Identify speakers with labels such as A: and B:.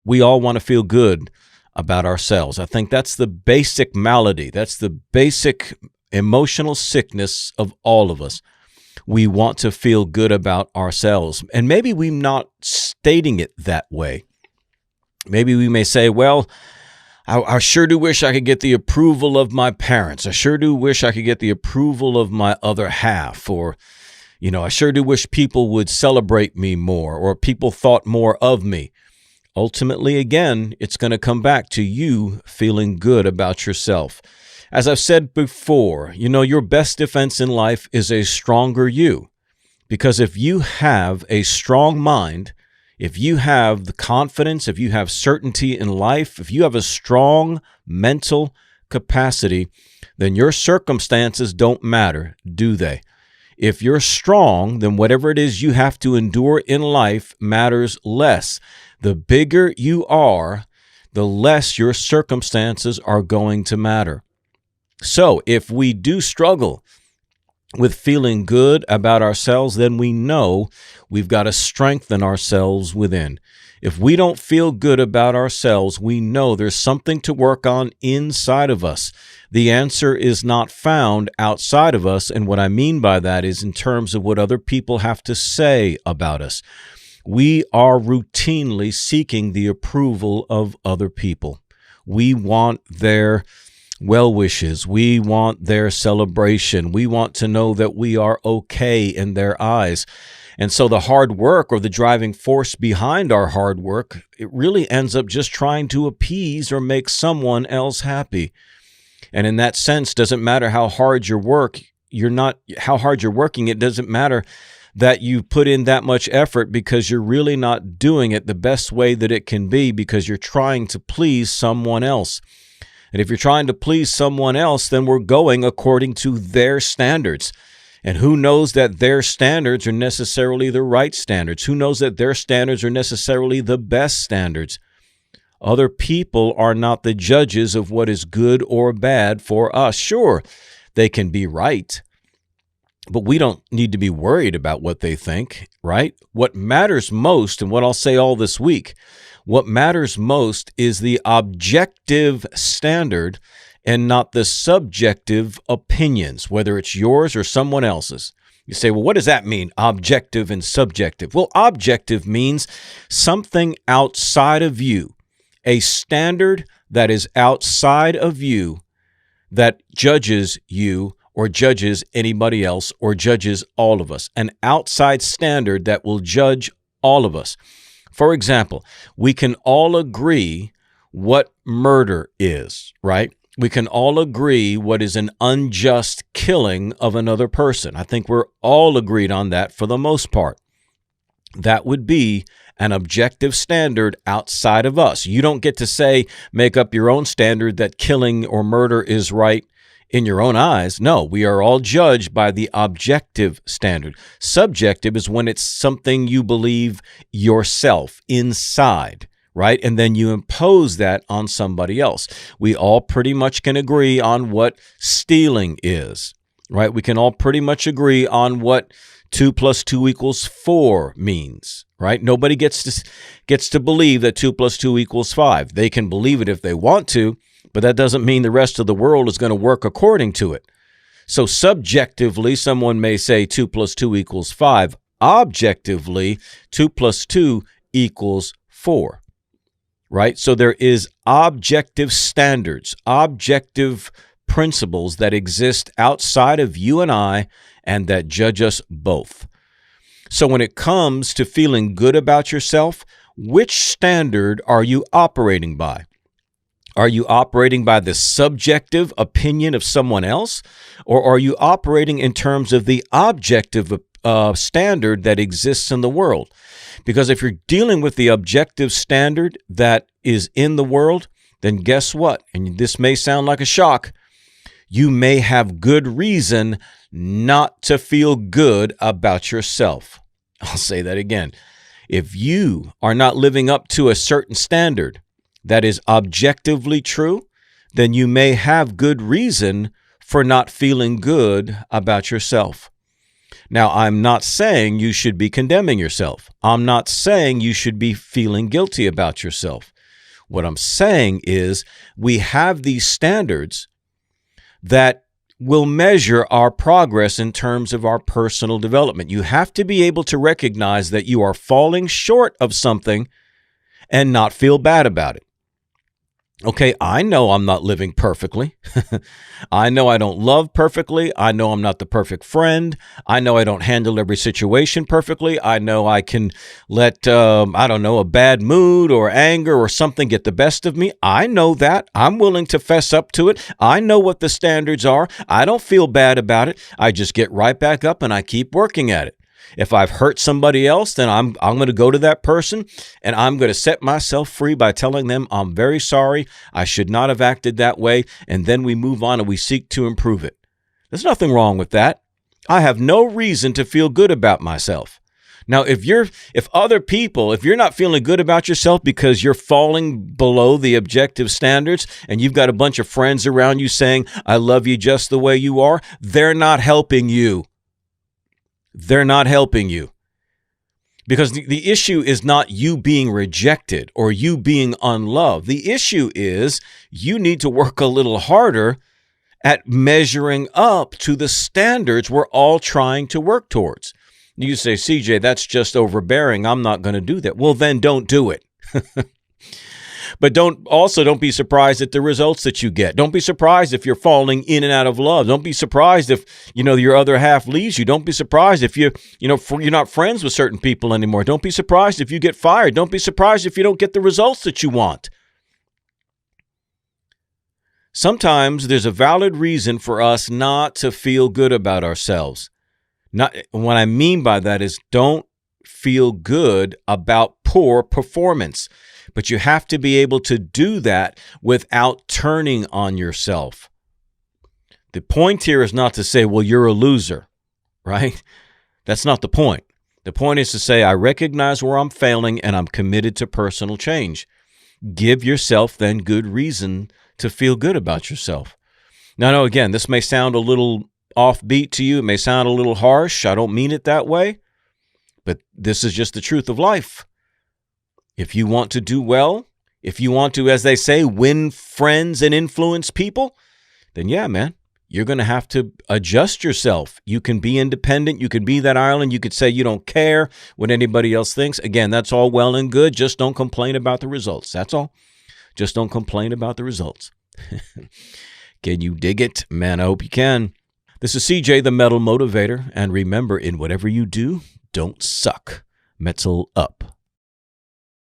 A: we all want to feel good about ourselves. I think that's the basic malady. That's the basic emotional sickness of all of us. We want to feel good about ourselves. And maybe we're not stating it that way. Maybe we may say, well, I sure do wish I could get the approval of my parents. I sure do wish I could get the approval of my other half. Or, I sure do wish people would celebrate me more, or people thought more of me. Ultimately, again, it's going to come back to you feeling good about yourself. As I've said before, your best defense in life is a stronger you. Because if you have a strong mind, if you have the confidence, if you have certainty in life, if you have a strong mental capacity, then your circumstances don't matter, do they? If you're strong, then whatever it is you have to endure in life matters less. The bigger you are, the less your circumstances are going to matter. So if we do struggle with feeling good about ourselves, then we know we've got to strengthen ourselves within. If we don't feel good about ourselves, we know there's something to work on inside of us. The answer is not found outside of us. And what I mean by that is in terms of what other people have to say about us. We are routinely seeking the approval of other people. We want their well wishes. We want their celebration. We want to know that we are okay in their eyes. And so the hard work, or the driving force behind our hard work, it really ends up just trying to appease or make someone else happy. And in that sense, doesn't matter how hard you work, how hard you're working, it doesn't matter that you put in that much effort, because you're really not doing it the best way that it can be, because you're trying to please someone else. And if you're trying to please someone else, then we're going according to their standards. And who knows that their standards are necessarily the right standards? Who knows that their standards are necessarily the best standards? Other people are not the judges of what is good or bad for us. Sure, they can be right, but we don't need to be worried about what they think, right? What matters most, and what I'll say all this week, what matters most is the objective standard and not the subjective opinions, whether it's yours or someone else's. You say, well, what does that mean, objective and subjective? Well, objective means something outside of you, a standard that is outside of you that judges you or judges anybody else or judges all of us, an outside standard that will judge all of us. For example, we can all agree what murder is, right? We can all agree what is an unjust killing of another person. I think we're all agreed on that for the most part. That would be an objective standard outside of us. You don't get to say, make up your own standard that killing or murder is right in your own eyes. No, we are all judged by the objective standard. Subjective is when it's something you believe yourself inside, right? And then you impose that on somebody else. We all pretty much can agree on what stealing is, right? We can all pretty much agree on what 2 + 2 = 4 means, right? Nobody gets to believe that 2 + 2 = 5. They can believe it if they want to, but that doesn't mean the rest of the world is going to work according to it. So subjectively, someone may say 2 + 2 = 5. Objectively, 2 + 2 = 4, right? So there is objective standards, objective principles that exist outside of you and I, and that judge us both. So when it comes to feeling good about yourself, which standard are you operating by? Are you operating by the subjective opinion of someone else, or are you operating in terms of the objective standard that exists in the world? Because if you're dealing with the objective standard that is in the world, then guess what? And this may sound like a shock. You may have good reason not to feel good about yourself. I'll say that again. If you are not living up to a certain standard that is objectively true, then you may have good reason for not feeling good about yourself. Now, I'm not saying you should be condemning yourself. I'm not saying you should be feeling guilty about yourself. What I'm saying is we have these standards that will measure our progress in terms of our personal development. You have to be able to recognize that you are falling short of something and not feel bad about it. Okay, I know I'm not living perfectly. I know I don't love perfectly. I know I'm not the perfect friend. I know I don't handle every situation perfectly. I know I can let, a bad mood or anger or something get the best of me. I know that. I'm willing to fess up to it. I know what the standards are. I don't feel bad about it. I just get right back up and I keep working at it. If I've hurt somebody else, then I'm going to go to that person and I'm going to set myself free by telling them I'm very sorry. I should not have acted that way. And then we move on and we seek to improve it. There's nothing wrong with that. I have no reason to feel good about myself. Now, if you're not feeling good about yourself because you're falling below the objective standards and you've got a bunch of friends around you saying, I love you just the way you are, they're not helping you. They're not helping you, because the issue is not you being rejected or you being unloved. The issue is you need to work a little harder at measuring up to the standards we're all trying to work towards. You say, CJ, that's just overbearing. I'm not going to do that. Well, then don't do it. But don't be surprised at the results that you get. Don't be surprised if you're falling in and out of love. Don't be surprised if, your other half leaves you. Don't be surprised if you're not friends with certain people anymore. Don't be surprised if you get fired. Don't be surprised if you don't get the results that you want. Sometimes there's a valid reason for us not to feel good about ourselves. What I mean by that is don't feel good about poor performance. But you have to be able to do that without turning on yourself. The point here is not to say, well, you're a loser, right? That's not the point. The point is to say, I recognize where I'm failing and I'm committed to personal change. Give yourself then good reason to feel good about yourself. Now, again, this may sound a little offbeat to you. It may sound a little harsh. I don't mean it that way. But this is just the truth of life. If you want to do well, if you want to, as they say, win friends and influence people, then yeah, man, you're going to have to adjust yourself. You can be independent. You can be that island. You could say you don't care what anybody else thinks. Again, that's all well and good. Just don't complain about the results. That's all. Just don't complain about the results. Can you dig it? Man, I hope you can. This is CJ, the Metal Motivator. And remember, in whatever you do, don't suck. Metal up.